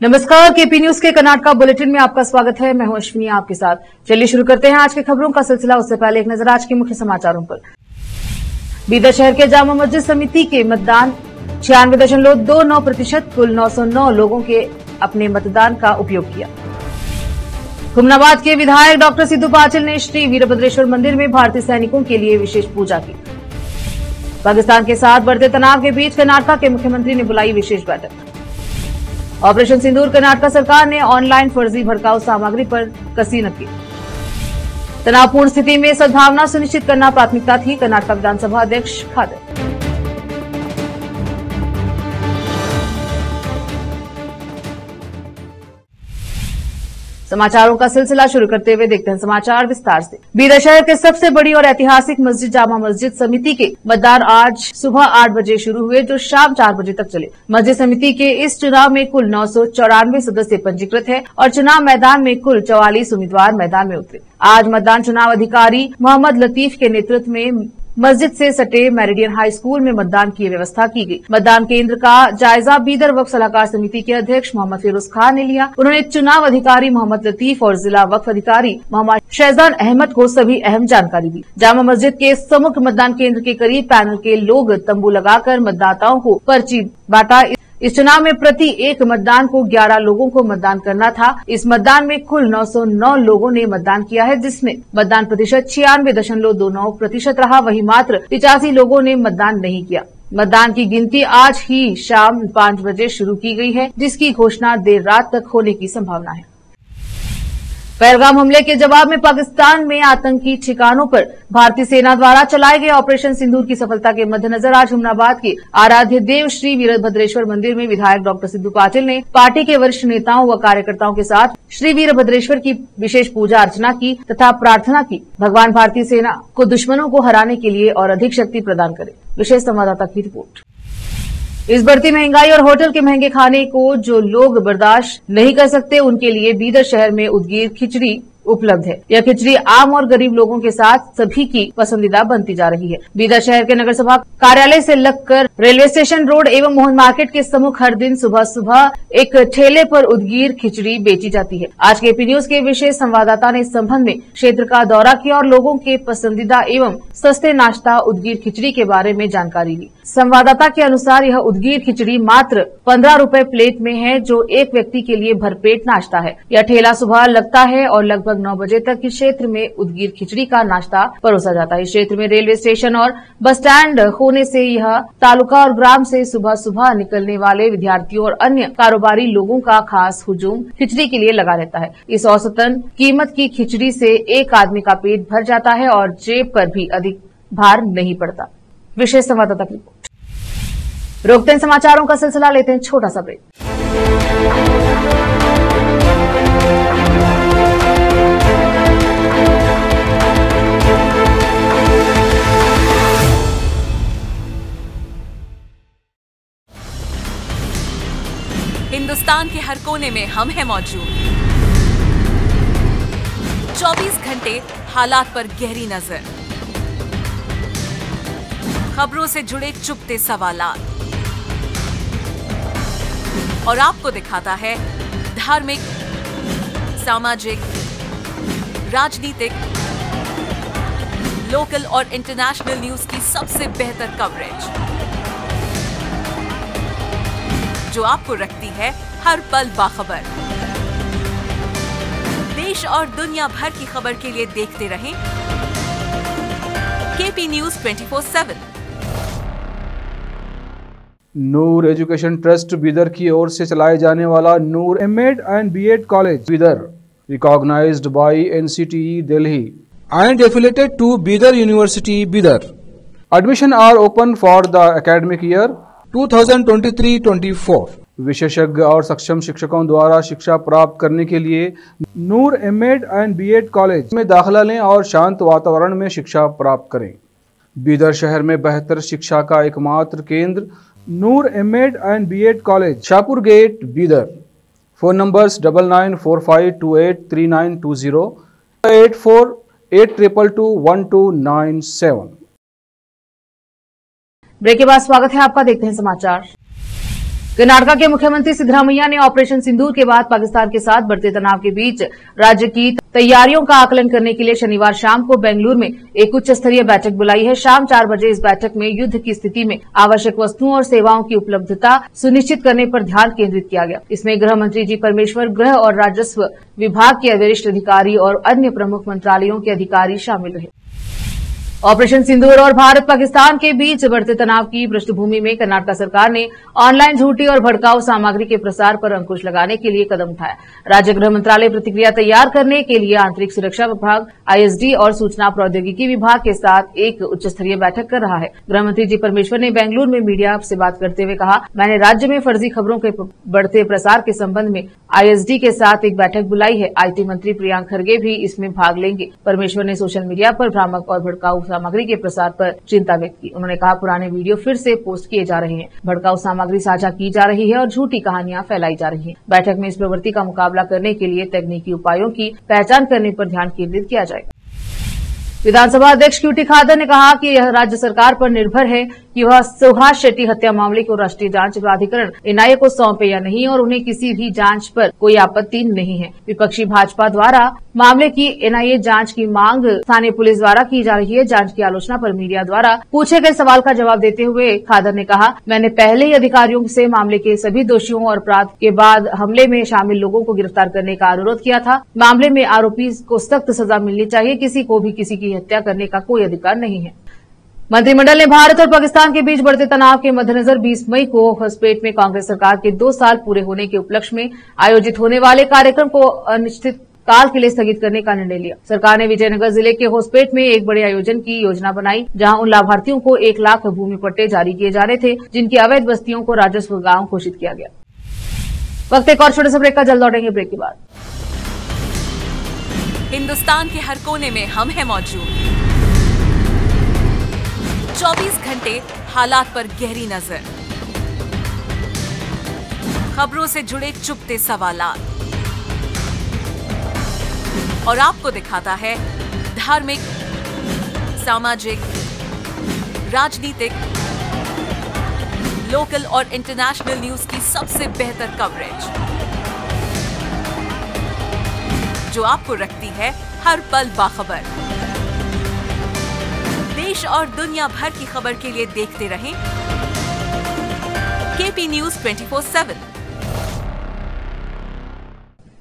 नमस्कार, KP news के Karnataka bulletin में आपका स्वागत है। मैं हूं अश्विनी आपके साथ। चलिए शुरू करते हैं आज के खबरों का सिलसिला। उससे पहले एक नजर आज के मुख्य समाचारों पर। बीदर शहर के जामा मस्जिद समिति के मतदान 96.29%, कुल 909 लोगों के अपने मतदान का उपयोग किया। हुमनाबाद के विधायक डॉक्टर सिद्धू पाटिल ने श्री वीरभद्रेश्वर मंदिर में भारतीय सैनिकों के लिए विशेष पूजा की। पाकिस्तान के साथ बढ़ते तनाव के बीच कर्नाटका के मुख्यमंत्री ने बुलाई विशेष बैठक। ऑपरेशन सिंदूर कर्नाटका सरकार ने ऑनलाइन फर्जी भड़काऊ सामग्री पर कसी नकेल। तनावपूर्ण स्थिति में सद्भावना सुनिश्चित करना प्राथमिकता थी, कर्नाटका विधानसभा अध्यक्ष खादर। समाचारों का सिलसिला शुरू करते हुए देखते हैं समाचार विस्तार से। बीदर शहर के सबसे बड़ी और ऐतिहासिक मस्जिद जामा मस्जिद समिति के मतदान आज सुबह 8 बजे शुरू हुए, जो शाम 4 बजे तक चले। मस्जिद समिति के इस चुनाव में कुल 994 सदस्य पंजीकृत है और चुनाव मैदान में कुल 44 उम्मीदवार मैदान में उतरे। आज मतदान चुनाव अधिकारी मोहम्मद लतीफ के नेतृत्व में मस्जिद से सटे मेरिडियन हाई स्कूल में मतदान की व्यवस्था की गई। मतदान केंद्र का जायजा बीदर वक्फ सलाहकार समिति के अध्यक्ष मोहम्मद फिरोज खान ने लिया। उन्होंने चुनाव अधिकारी मोहम्मद लतीफ और जिला वक्फ अधिकारी मोहम्मद शहजान अहमद को सभी अहम जानकारी दी। जामा मस्जिद के सम्मुख मतदान केंद्र के करीब पैनल के लोग तंबू लगाकर मतदाताओं को पर्ची बांटा। इस चुनाव में प्रति एक मतदान को 11 लोगों को मतदान करना था। इस मतदान में कुल 909 लोगों ने मतदान किया है, जिसमें मतदान प्रतिशत 96.29% रहा। वहीं मात्र 85 लोगों ने मतदान नहीं किया। मतदान की गिनती आज ही शाम 5 बजे शुरू की गई है, जिसकी घोषणा देर रात तक होने की संभावना है। पहलगाम हमले के जवाब में पाकिस्तान में आतंकी ठिकानों पर भारतीय सेना द्वारा चलाए गए ऑपरेशन सिंदूर की सफलता के मद्देनजर आज हुमनाबाद के आराध्य देव श्री वीरभद्रेश्वर मंदिर में विधायक डॉक्टर सिद्धू पाटिल ने पार्टी के वरिष्ठ नेताओं व कार्यकर्ताओं के साथ श्री वीरभद्रेश्वर की विशेष पूजा अर्चना की तथा प्रार्थना की, भगवान भारतीय सेना को दुश्मनों को हराने के लिए और अधिक शक्ति प्रदान करे। विशेष संवाददाता की रिपोर्ट। इस बढ़ती महंगाई और होटल के महंगे खाने को जो लोग बर्दाश्त नहीं कर सकते, उनके लिए बीदर शहर में उदगीर खिचड़ी उपलब्ध है। यह खिचड़ी आम और गरीब लोगों के साथ सभी की पसंदीदा बनती जा रही है। बीदर शहर के नगर सभा कार्यालय से लगकर रेलवे स्टेशन रोड एवं मोहन मार्केट के सम्मुख हर दिन सुबह सुबह एक ठेले पर उदगीर खिचड़ी बेची जाती है। आज के केपी न्यूज के विशेष संवाददाता ने इस संबंध में क्षेत्र का दौरा किया और लोगों के पसंदीदा एवं सस्ते नाश्ता उदगीर खिचड़ी के बारे में जानकारी ली। संवाददाता के अनुसार यह उदगीर खिचड़ी मात्र 15 रुपए प्लेट में है, जो एक व्यक्ति के लिए भरपेट नाश्ता है। यह ठेला सुबह लगता है और लगभग 9 बजे तक इस क्षेत्र में उदगीर खिचड़ी का नाश्ता परोसा जाता है। इस क्षेत्र में रेलवे स्टेशन और बस स्टैंड होने से यह तालुका और ग्राम से सुबह सुबह निकलने वाले विद्यार्थियों और अन्य कारोबारी लोगों का खास हुजूम खिचड़ी के लिए लगा रहता है। इस औसतन कीमत की खिचड़ी से एक आदमी का पेट भर जाता है और जेब पर भी अधिक भार नहीं पड़ता। विशेष संवाददाता की रिपोर्ट। रोकते हैं समाचारों का सिलसिला, लेते हैं छोटा सा ब्रेक। हिंदुस्तान के हर कोने में हम हैं मौजूद। 24 घंटे हालात पर गहरी नजर, खबरों से जुड़े चुपते सवालात और आपको दिखाता है धार्मिक, सामाजिक, राजनीतिक, लोकल और इंटरनेशनल न्यूज की सबसे बेहतर कवरेज, जो आपको रखती है हर पल बाखबर। देश और दुनिया भर की खबर के लिए देखते रहें KP news 24/7। Noor education trust Bidar की ओर से चलाए जाने वाला Noor MEd and BEd college Bidar, recognized by NCTE Delhi and affiliated to Bidar University, Bidar. Admission are open for the academic year 2023-24. विशेषज्ञ और सक्षम शिक्षकों द्वारा शिक्षा प्राप्त करने के लिए नूर एमएड एंड बीएड कॉलेज में दाखिला लें और शांत वातावरण में शिक्षा प्राप्त करें। बीदर शहर में बेहतर शिक्षा का एकमात्र केंद्र Noor MEd and BEd college, Shahpur gate, Bidar. Phone numbers 9945283920, 8482221297। Break के बाद स्वागत है आपका, देखते हैं समाचार। कर्नाटक के मुख्यमंत्री सिद्धरामैया ने ऑपरेशन सिंदूर के बाद पाकिस्तान के साथ बढ़ते तनाव के बीच राज्य की तैयारियों का आकलन करने के लिए शनिवार शाम को बेंगलुरु में एक उच्च स्तरीय बैठक बुलाई है। शाम 4 बजे इस बैठक में युद्ध की स्थिति में आवश्यक वस्तुओं और सेवाओं की उपलब्धता सुनिश्चित करने पर ध्यान केंद्रित किया गया। इसमें गृह मंत्री जी परमेश्वर, गृह और राजस्व विभाग के वरिष्ठ अधिकारी और अन्य प्रमुख मंत्रालयों के अधिकारी शामिल रहे। ऑपरेशन सिंदूर और भारत पाकिस्तान के बीच बढ़ते तनाव की पृष्ठभूमि में कर्नाटक सरकार ने ऑनलाइन झूठी और भड़काऊ सामग्री के प्रसार पर अंकुश लगाने के लिए कदम उठाया। राज्य गृह मंत्रालय प्रतिक्रिया तैयार करने के लिए आंतरिक सुरक्षा विभाग, आईएसडी और सूचना प्रौद्योगिकी विभाग के साथ एक उच्च स्तरीय बैठक कर रहा है। गृह मंत्री जी परमेश्वर ने बेंगलुरु में मीडिया से बात करते हुए कहा, मैंने राज्य में फर्जी खबरों के बढ़ते प्रसार के संबंध में आईएसडी के साथ एक बैठक बुलाई है। आईटी मंत्री प्रियांक खरगे भी इसमें भाग लेंगे। परमेश्वर ने सोशल मीडिया पर भ्रामक और भड़काऊ सामग्री के प्रसार पर चिंता व्यक्त की। उन्होंने कहा, पुराने वीडियो फिर से पोस्ट किए जा रहे हैं, भड़काऊ सामग्री साझा की जा रही है और झूठी कहानियां फैलाई जा रही हैं। बैठक में इस प्रवृत्ति का मुकाबला करने के लिए तकनीकी उपायों की पहचान करने पर ध्यान केंद्रित किया जाएगा। विधानसभा अध्यक्ष क्यूटी खादर ने कहा कि यह राज्य सरकार पर निर्भर है कि वह सुभाष शेट्टी हत्या मामले को राष्ट्रीय जांच प्राधिकरण एनआईए को सौंपे या नहीं, और उन्हें किसी भी जांच पर कोई आपत्ति नहीं है। विपक्षी भाजपा द्वारा मामले की एनआईए जांच की मांग स्थानीय पुलिस द्वारा की जा रही है। जांच की आलोचना पर मीडिया द्वारा पूछे गए सवाल का जवाब देते हुए खादर ने कहा, मैंने पहले ही अधिकारियों से मामले के सभी दोषियों और अपराध के बाद हमले में शामिल लोगों को गिरफ्तार करने का अनुरोध किया था। मामले में आरोपी को सख्त सजा मिलनी चाहिए। किसी को भी किसी की हत्या करने का कोई अधिकार नहीं है। मंत्रिमंडल ने भारत और पाकिस्तान के बीच बढ़ते तनाव के मद्देनजर 20 मई को होस्पेट में कांग्रेस सरकार के 2 साल पूरे होने के उपलक्ष्य में आयोजित होने वाले कार्यक्रम को अनिश्चित काल के लिए स्थगित करने का निर्णय लिया। सरकार ने विजयनगर जिले के होस्पेट में एक बड़े आयोजन की योजना बनाई, जहां उन लाभार्थियों को 1 लाख भूमि पट्टे जारी किए जा रहे थे जिनकी अवैध बस्तियों को राजस्व गांव घोषित किया गया। वक्त एक और छोटे से ब्रेक का, जल्द लौटेंगे ब्रेक के बाद। हिंदुस्तान के हर कोने में हम हैं मौजूद। 24 घंटे हालात पर गहरी नजर, खबरों से जुड़े चुपते सवालात, और आपको दिखाता है धार्मिक, सामाजिक, राजनीतिक, लोकल और इंटरनेशनल न्यूज की सबसे बेहतर कवरेज, जो आपको रखती है हर पल बाखबर। देश और दुनिया भर की खबर के लिए देखते रहें केपी न्यूज 24/7।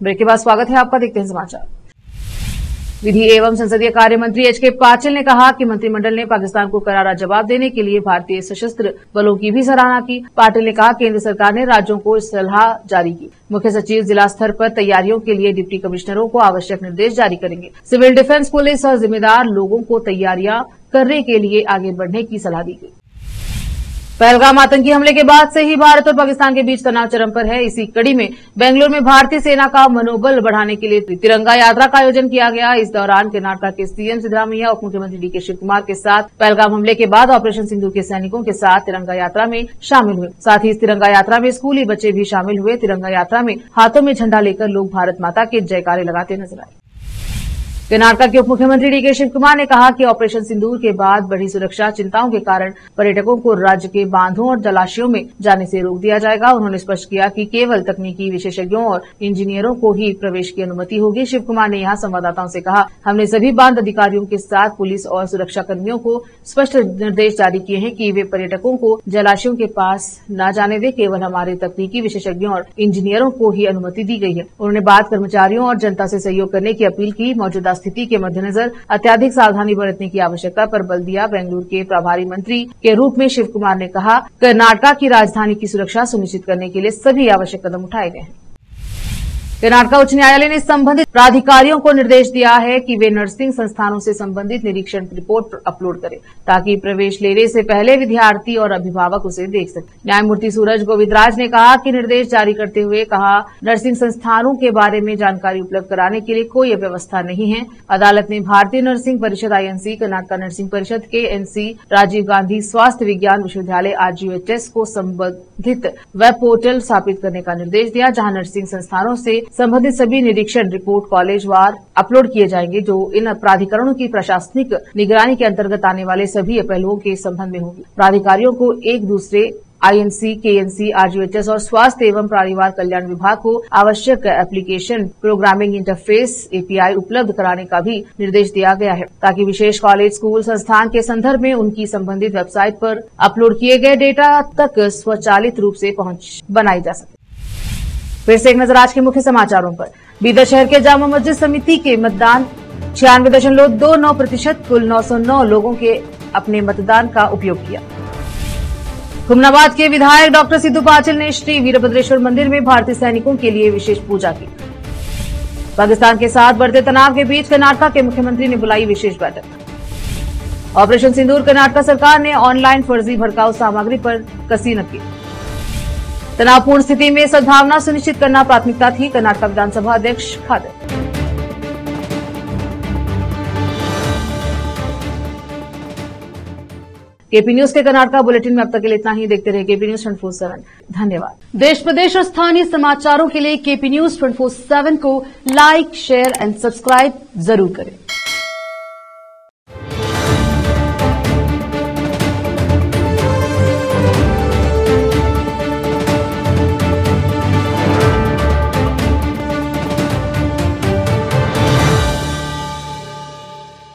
ब्रेक के बाद स्वागत है आपका, देखते हैं समाचार। विधि एवं संसदीय कार्य मंत्री एच के पाटिल ने कहा कि मंत्रिमंडल ने पाकिस्तान को करारा जवाब देने के लिए भारतीय सशस्त्र बलों की भी सराहना की। पाटिल ने कहा, केंद्र सरकार ने राज्यों को सलाह जारी की। मुख्य सचिव जिला स्तर पर तैयारियों के लिए डिप्टी कमिश्नरों को आवश्यक निर्देश जारी करेंगे। सिविल डिफेंस, पुलिस और जिम्मेदार लोगों को तैयारियां करने के लिए आगे बढ़ने की सलाह दी गई। पहलगाम आतंकी हमले के बाद से ही भारत और पाकिस्तान के बीच तनाव चरम पर है। इसी कड़ी में बेंगलुरु में भारतीय सेना का मनोबल बढ़ाने के लिए तिरंगा यात्रा का आयोजन किया गया। इस दौरान कर्नाटक के सीएम सिद्धरामैया, उप मुख्यमंत्री डीके शिव कुमार के साथ पहलगाम हमले के बाद ऑपरेशन सिंदूर के सैनिकों के साथ तिरंगा यात्रा में शामिल हुए। साथ ही इस तिरंगा यात्रा में स्कूली बच्चे भी शामिल हुए। तिरंगा यात्रा में हाथों में झंडा लेकर लोग भारत माता के जयकारे लगाते नजर आए। कर्नाटक के उप मुख्यमंत्री डीके शिव कुमार ने कहा कि ऑपरेशन सिंदूर के बाद बढ़ी सुरक्षा चिंताओं के कारण पर्यटकों को राज्य के बांधों और जलाशयों में जाने से रोक दिया जाएगा। उन्होंने स्पष्ट किया कि केवल तकनीकी विशेषज्ञों और इंजीनियरों को ही प्रवेश की अनुमति होगी। शिव कुमार ने यहां संवाददाताओं से कहा, हमने सभी बांध अधिकारियों के साथ पुलिस और सुरक्षा कर्मियों को स्पष्ट निर्देश जारी किए हैं कि वे पर्यटकों को जलाशयों के पास न जाने दें। केवल हमारे तकनीकी विशेषज्ञों और इंजीनियरों को ही अनुमति दी गई है। उन्होंने बांध कर्मचारियों और जनता से सहयोग करने की अपील की। मौजूदा स्थिति के मद्देनजर अत्यधिक सावधानी बरतने की आवश्यकता पर बल दिया। बेंगलुरु के प्रभारी मंत्री के रूप में शिव कुमार ने कहा, कर्नाटक की राजधानी की सुरक्षा सुनिश्चित करने के लिए सभी आवश्यक कदम उठाए गए हैं। कर्नाटक उच्च न्यायालय ने संबंधित प्राधिकारियों को निर्देश दिया है कि वे नर्सिंग संस्थानों से संबंधित निरीक्षण रिपोर्ट अपलोड करें, ताकि प्रवेश लेने से पहले विद्यार्थी और अभिभावक उसे देख सकें। न्यायमूर्ति सूरज गोविंदराज ने कहा कि निर्देश जारी करते हुए कहा, नर्सिंग संस्थानों के बारे में जानकारी उपलब्ध कराने के लिए कोई व्यवस्था नहीं है। अदालत ने भारतीय नर्सिंग परिषद आईएनसी, कर्नाटक नर्सिंग परिषद केएनसी, राजीव गांधी स्वास्थ्य विज्ञान विश्वविद्यालय आरजीयूएचएस को संबंधित वेब पोर्टल स्थापित करने का निर्देश दिया, जहां नर्सिंग संस्थानों से संबंधित सभी निरीक्षण रिपोर्ट कॉलेज वार अपलोड किए जाएंगे, जो इन प्राधिकरणों की प्रशासनिक निगरानी के अंतर्गत आने वाले सभी पहलुओं के संबंध में होगी। प्राधिकारियों को एक दूसरे आईएनसी, केएनसी, आरजीएचएस और स्वास्थ्य एवं परिवार कल्याण विभाग को आवश्यक एप्लीकेशन प्रोग्रामिंग इंटरफेस एपीआई उपलब्ध कराने का भी निर्देश दिया गया है, ताकि विशेष कॉलेज, स्कूल, संस्थान के संदर्भ में उनकी संबंधित वेबसाइट पर अपलोड किए गए डेटा तक स्वचालित रूप से पहुंच बनाई जा सके। फिर से एक नजर आज के मुख्य समाचारों पर। बीदर शहर के जामा मस्जिद समिति के मतदान 96.29%, कुल 909 लोगों के अपने मतदान का उपयोग किया। हुमनाबाद के विधायक डॉक्टर सिद्धू पाटिल ने श्री वीरभद्रेश्वर मंदिर में भारतीय सैनिकों के लिए विशेष पूजा की। पाकिस्तान के साथ बढ़ते तनाव के बीच कर्नाटक के मुख्यमंत्री ने बुलाई विशेष बैठक। ऑपरेशन सिंदूर कर्नाटक सरकार ने ऑनलाइन फर्जी भड़काऊ सामग्री पर कसी नकेल। तनावपूर्ण स्थिति में सद्भावना सुनिश्चित करना प्राथमिकता थी, कर्नाटक विधानसभा अध्यक्ष खादर। केपी न्यूज के कर्नाटक बुलेटिन में अब तक के लिए इतना ही। देखते रहिए केपी न्यूज 24/7। धन्यवाद। देश प्रदेश और स्थानीय समाचारों के लिए केपी न्यूज 24/7 को लाइक, शेयर एंड सब्सक्राइब जरूर करें।